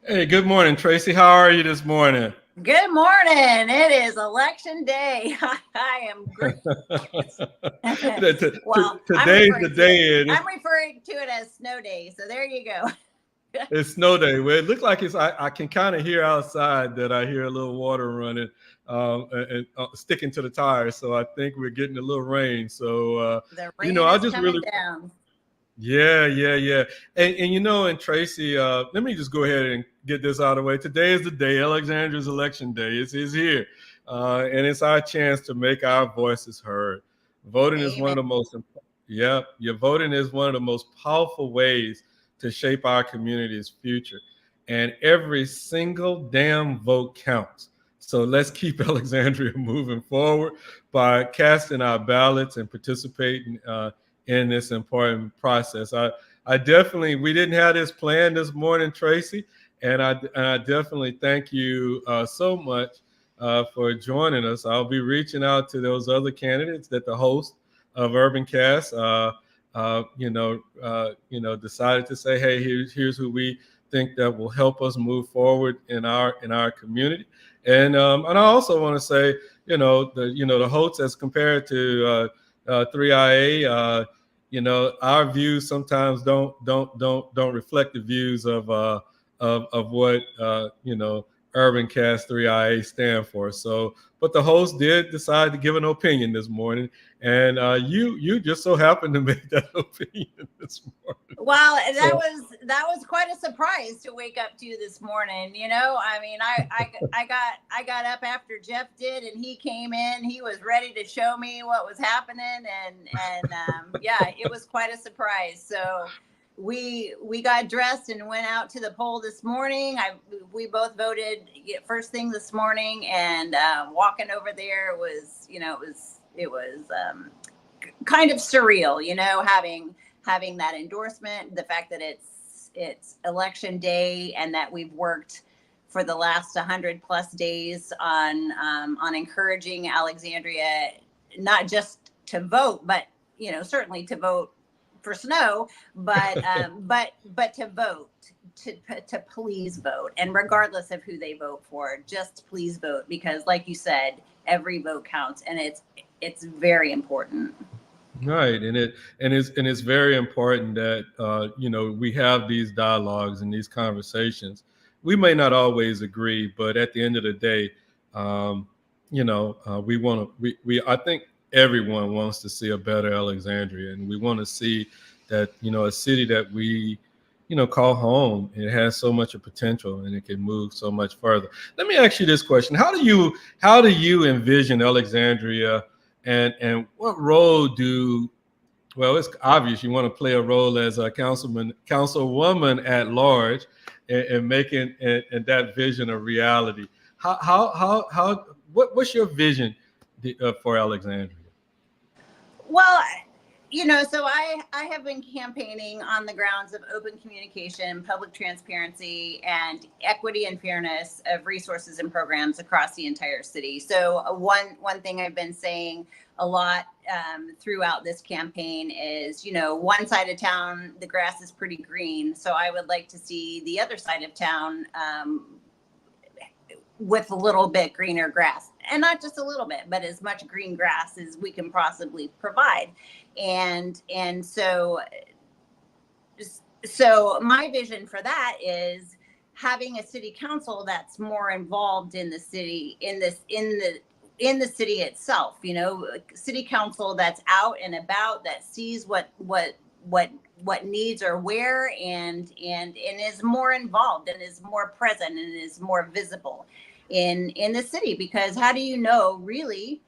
Hey, good morning, Tracy. How are you this morning? Good morning. It is election day. I am great. Well, Today's the day, and I'm referring to it as snow day. So there you go. it's snow day. Well, it looked like I can kind of hear outside that I hear a little water running and sticking to the tires. So I think we're getting a little rain. So, The rain I is just coming really, down. yeah. And Tracy, let me just go ahead and get this out of the way. Today is the day, Alexandra's election day. It's here. And it's our chance to make our voices heard. Voting is one Amen. of the most, yeah, your voting is one of the most powerful ways to shape our community's future. And every single damn vote counts. So let's keep Alexandria moving forward by casting our ballots and participating in this important process. I definitely, we didn't have this plan this morning, Tracy, and I definitely thank you so much for joining us. I'll be reaching out to those other candidates that the host of Urban Cast, decided to say, hey, here's who we think that will help us move forward in our community. And I also want to say, the hosts as compared to 3IA. Our views sometimes don't reflect the views of what Urban Cast 3IA stand for. So, but the host did decide to give an opinion this morning, and you just so happened to make that opinion this morning. Well, So that was quite a surprise to wake up to this morning. I mean, I got up after Jeff did, and he came in. He was ready to show me what was happening, and yeah, it was quite a surprise. So we got dressed and went out to the poll this morning. We both voted first thing this morning, and walking over there was it was kind of surreal, having that endorsement, the fact that it's election day, and that we've worked for the last 100 plus days on encouraging Alexandria not just to vote, but certainly to vote for Snow, but but to vote. To please vote, and regardless of who they vote for, just please vote, because like you said, every vote counts, and it's very important. right, and it's very important that we have these dialogues and these conversations. We may not always agree, but at the end of the day, we want to. We I think everyone wants to see a better Alexandria, and we want to see that a city that we call home. It has so much of potential, and it can move so much further. Let me ask you this question: How do you envision Alexandria? And what role do well, it's obvious you want to play a role as a councilwoman at large, and making and that vision a reality. What's your vision for Alexandria? Well, so I have been campaigning on the grounds of open communication, public transparency, and equity and fairness of resources and programs across the entire city. So one thing I've been saying a lot throughout this campaign is, one side of town the grass is pretty green, so I would like to see the other side of town with a little bit greener grass, and not just a little bit, but as much green grass as we can possibly provide. And so my vision for that is having a city council that's more involved in the city, in the city itself, city council that's out and about, that sees what needs are where, and is more involved, and is more present, and is more visible in the city. Because how do you know really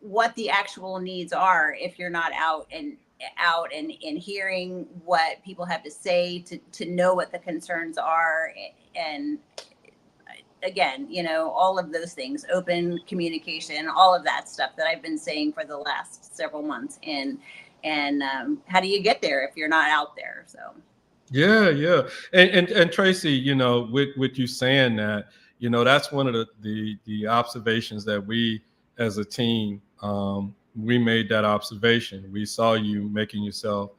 what the actual needs are if you're not out and hearing what people have to say, to know what the concerns are? And again, all of those things, open communication, all of that stuff that I've been saying for the last several months. And how do you get there if you're not out there? So Yeah. And Tracy, with you saying that, that's one of the observations that we as a team, we made that observation. We saw you making yourself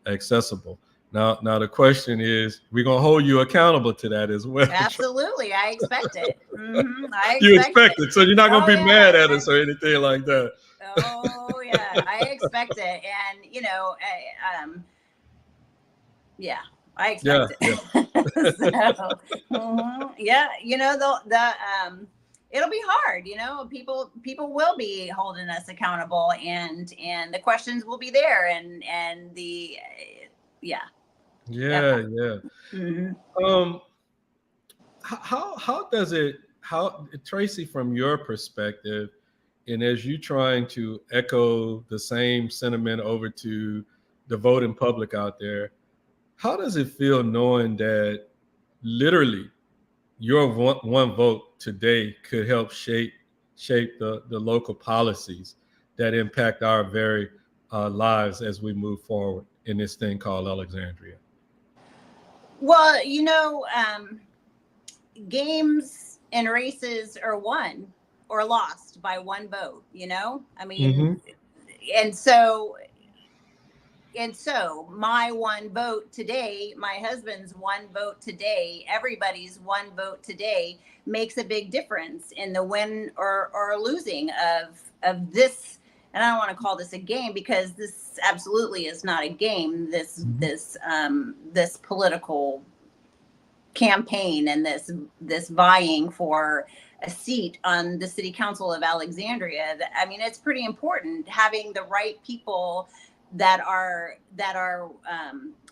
accessible. Now the question is, we're gonna hold you accountable to that as well. Absolutely. I expect it. I You expect expect it. it, so you're not gonna Oh be mad yeah. at us or anything like that. Oh yeah. I expect it. And yeah, I Yeah, expect yeah, it. So, yeah, it'll be hard. People will be holding us accountable, and the questions will be there, and the yeah, yeah, definitely. yeah. Hmm. Um, how does it, how, Tracy, from your perspective, and as you trying to echo the same sentiment over to the voting public out there, how does it feel knowing that literally your one vote today could help shape the local policies that impact our very lives as we move forward in this thing called Alexandria? Well, games and races are won or lost by one vote. I mean, Mm-hmm. and so my one vote today, my husband's one vote today, everybody's one vote today makes a big difference in the win or losing of this. And I don't want to call this a game, because this absolutely is not a game. This political campaign, and this vying for a seat on the city council of Alexandria. I mean, it's pretty important having the right people that are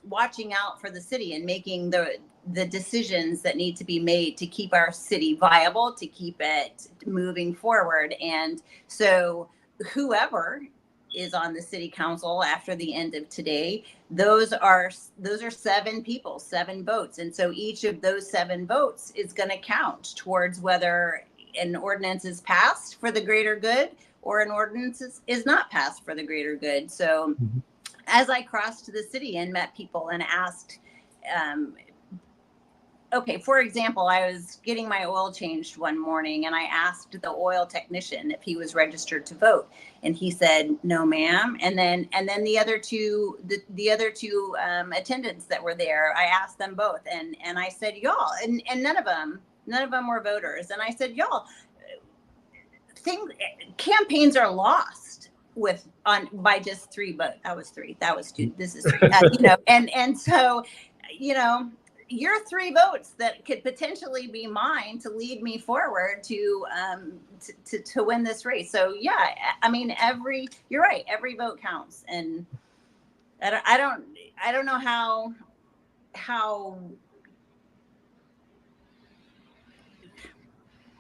watching out for the city and making the decisions that need to be made to keep our city viable, to keep it moving forward. And so whoever is on the city council after the end of today, those are 7 people, 7 votes. And so each of those 7 votes is going to count towards whether an ordinance is passed for the greater good, or an ordinance is not passed for the greater good. So Mm-hmm. as I crossed the city and met people and asked, okay, for example, I was getting my oil changed one morning, and I asked the oil technician if he was registered to vote, and he said, "No, ma'am." And then the other two attendants that were there, I asked them both, and I said, "Y'all," and none of them were voters, and I said, "Y'all, campaigns are lost with on by just 3 votes. That was 3. That was 2. This is 3. And so, you know, your 3 votes that could potentially be mine to lead me forward to win this race. So yeah, I mean, you're right. Every vote counts, and I don't know how.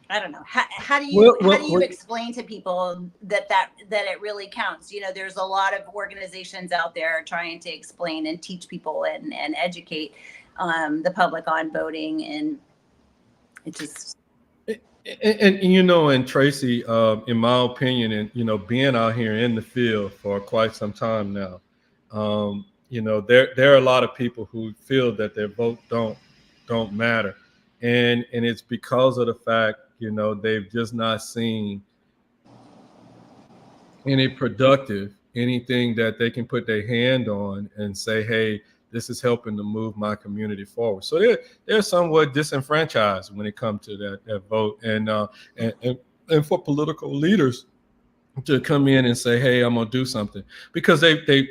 I don't know. How do you explain to people that it really counts? There's a lot of organizations out there trying to explain and teach people and educate the public on voting, and it just. And Tracy, in my opinion, and being out here in the field for quite some time now, there are a lot of people who feel that their vote don't matter, and it's because of the fact they've just not seen any productive, anything that they can put their hand on and say, hey, this is helping to move my community forward. So they're somewhat disenfranchised when it comes to that vote, and for political leaders to come in and say, hey, I'm gonna do something, because they've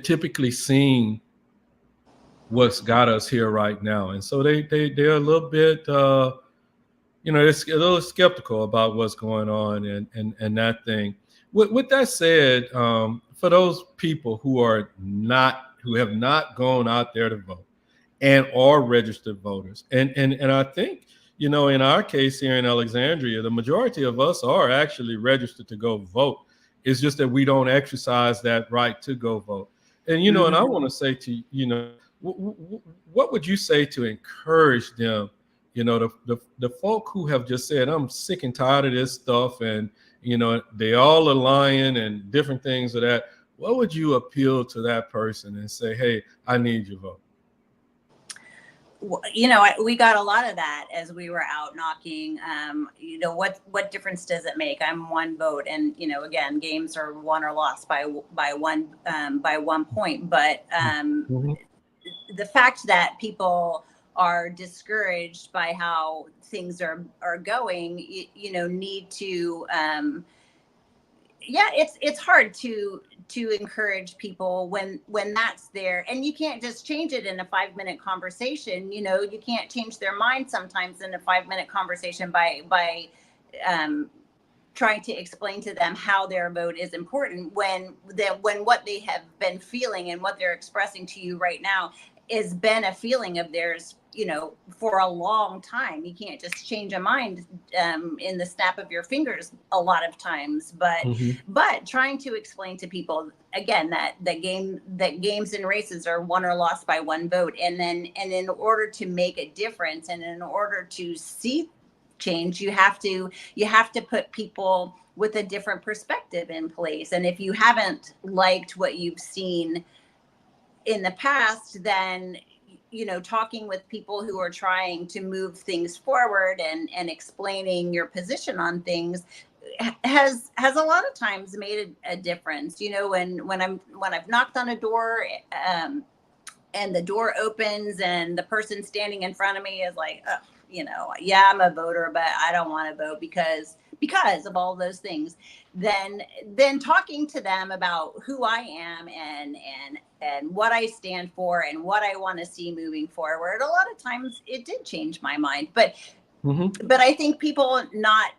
typically seen what's got us here right now, and so they're a little bit they're a little skeptical about what's going on, and that thing. With that said, for those people who have not gone out there to vote and are registered voters, and I think in our case here in Alexandria, the majority of us are actually registered to go vote. It's just that we don't exercise that right to go vote. And and I want to say to what would you say to encourage them? The folk who have just said, I'm sick and tired of this stuff, and they all are lying and different things of that. What would you appeal to that person and say, hey, I need your vote? We got a lot of that as we were out knocking. What difference does it make? I'm one vote, and again, games are won or lost by one point. But Mm-hmm. the fact that people are discouraged by how things are going, need to, it's hard to encourage people when that's there, and you can't just change it in a 5-minute conversation. You can't change their mind sometimes in a 5-minute conversation by trying to explain to them how their vote is important when what they have been feeling and what they're expressing to you right now has been a feeling of theirs, for a long time. You can't just change a mind in the snap of your fingers a lot of times, but trying to explain to people again that games and races are won or lost by one vote, and in order to make a difference and in order to see change, you have to put people with a different perspective in place. And if you haven't liked what you've seen in the past, then talking with people who are trying to move things forward and explaining your position on things has a lot of times made a difference. When I've knocked on a door and the door opens and the person standing in front of me is like, oh, yeah, I'm a voter, but I don't want to vote because of all those things, then talking to them about who I am and what I stand for and what I want to see moving forward, a lot of times it did change my mind. But I think people not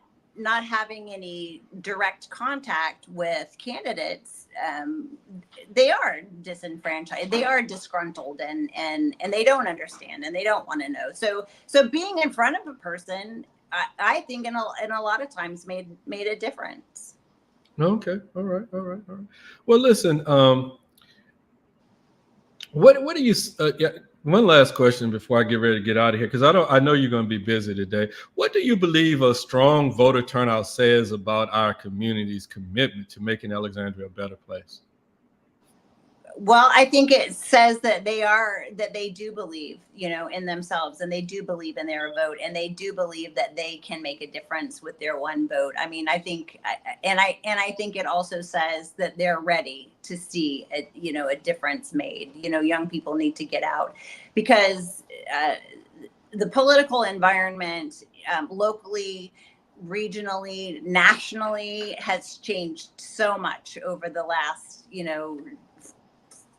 having any direct contact with candidates, they are disenfranchised, they are disgruntled, and they don't understand and they don't want to know. So being in front of a person, I think in a lot of times made a difference. Okay. All right. Well, listen, what do you, one last question before I get ready to get out of here, because I know you're going to be busy today. What do you believe a strong voter turnout says about our community's commitment to making Alexandria a better place? Well, I think it says that they do believe, in themselves, and they do believe in their vote, and they do believe that they can make a difference with their one vote. I mean, I think, and I think it also says that they're ready to see a difference made. Young people need to get out, because the political environment, locally, regionally, nationally, has changed so much over the last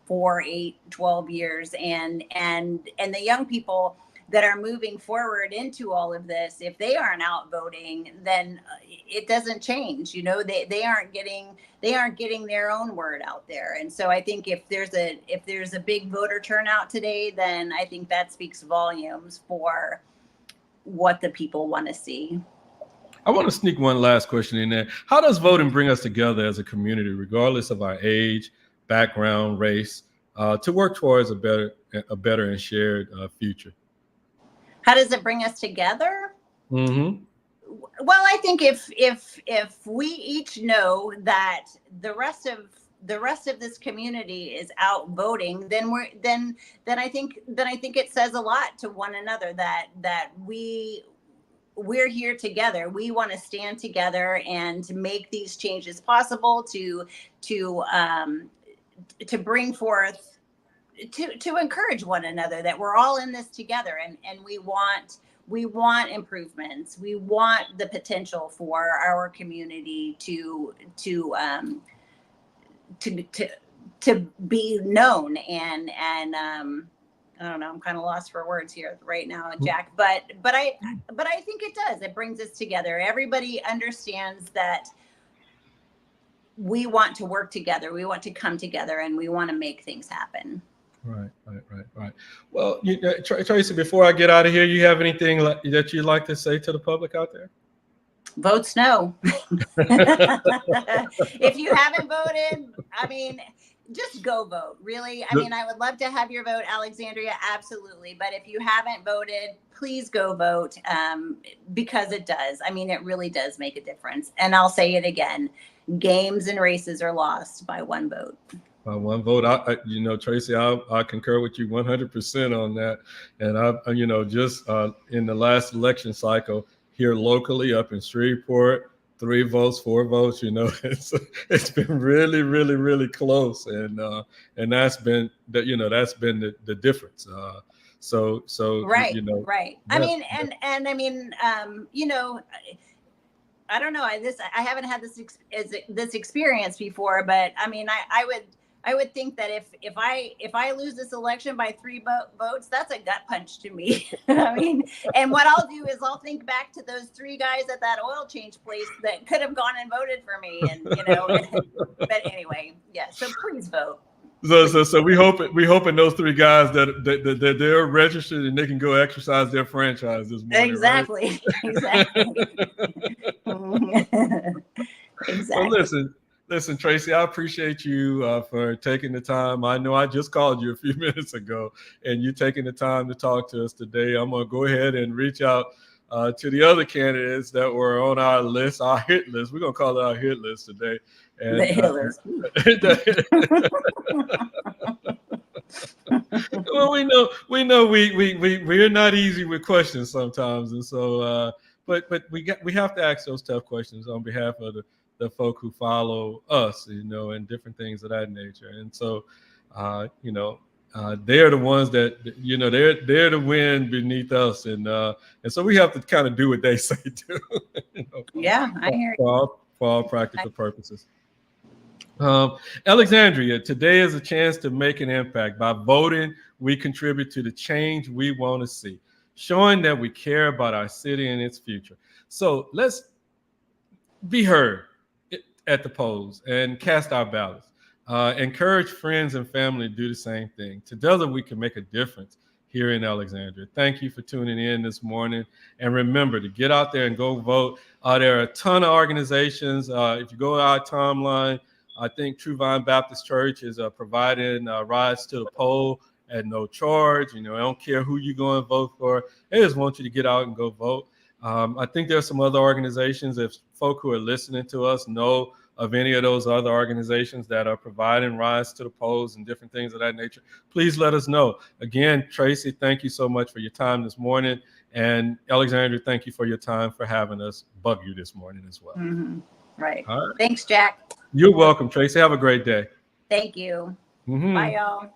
4, 8, 12 years, and the young people that are moving forward into all of this, if they aren't out voting, then it doesn't change. They aren't getting their own word out there. And so I think if there's a big voter turnout today, then I think that speaks volumes for what the people want to see. I want to sneak one last question in there. How does voting bring us together as a community, regardless of our age, background, race, to work towards a better and shared future? How does it bring us together? Mm-hmm. Well, I think if we each know that the rest of this community is out voting, then I think it says a lot to one another that we're here together. We want to stand together and make these changes possible to bring forth, to encourage one another, that we're all in this together, and we want improvements. We want the potential for our community to be known, and I don't know, I'm kind of lost for words here right now, Jack, but I think it does. It brings us together. Everybody understands that we want to work together. We want to come together, and we want to make things happen. Right. Well, Trayce, before I get out of here, you have anything that you'd like to say to the public out there? Vote Snow. If you haven't voted, I mean, just go vote. Really. I mean, I would love to have your vote, Alexandria. Absolutely. But if you haven't voted, please go vote, because it does. I mean, it really does make a difference. And I'll say it again. Games and races are lost by one vote. By one vote. Trayce, I concur with you 100% on that. And just in the last election cycle here locally up in Shreveport, 3 votes, 4 votes. It's been really, really, really close, and that's been that's been the difference. Right, Yeah. right. I mean, and I mean, I don't know. I haven't had this experience before, but I mean, I would think that if I lose this election by 3 votes, that's a gut punch to me. I mean, and what I'll do is I'll think back to those 3 guys at that oil change place that could have gone and voted for me, and But anyway, yeah. So please vote. So we hoping those 3 guys that they're registered and they can go exercise their franchise this morning. Exactly. Right? Exactly. Well, Exactly. listen, Tracy, I appreciate you for taking the time. I know I just called you a few minutes ago, and you taking the time to talk to us today. I'm going to go ahead and reach out to the other candidates that were on our list, our hit list. We're going to call it our hit list today. And The Hillers. well, we're not easy with questions sometimes, and so but we have to ask those tough questions on behalf of the folk who follow us, and different things of that nature. And so they're the ones that they're the wind beneath us, and so we have to kind of do what they say too. Yeah, I hear you. For all practical purposes. Alexandria, today is a chance to make an impact. By voting, we contribute to the change we want to see, showing that we care about our city and its future. So let's be heard at the polls and cast our ballots. Encourage friends and family to do the same thing. Together, we can make a difference here in Alexandria. Thank you for tuning in this morning. And remember to get out there and go vote. There are a ton of organizations. If you go to our timeline, I think True Vine Baptist Church is providing rides to the poll at no charge. I don't care who you go and vote for. They just want you to get out and go vote. I think there's some other organizations. If folk who are listening to us know of any of those other organizations that are providing rides to the polls and different things of that nature, please let us know. Again, Tracy, thank you so much for your time this morning. And Alexandria, thank you for your time for having us bug you this morning as well. Mm-hmm. Right. All right. Thanks, Jack. You're welcome, Tracy. Have a great day. Thank you. Mm-hmm. Bye, y'all.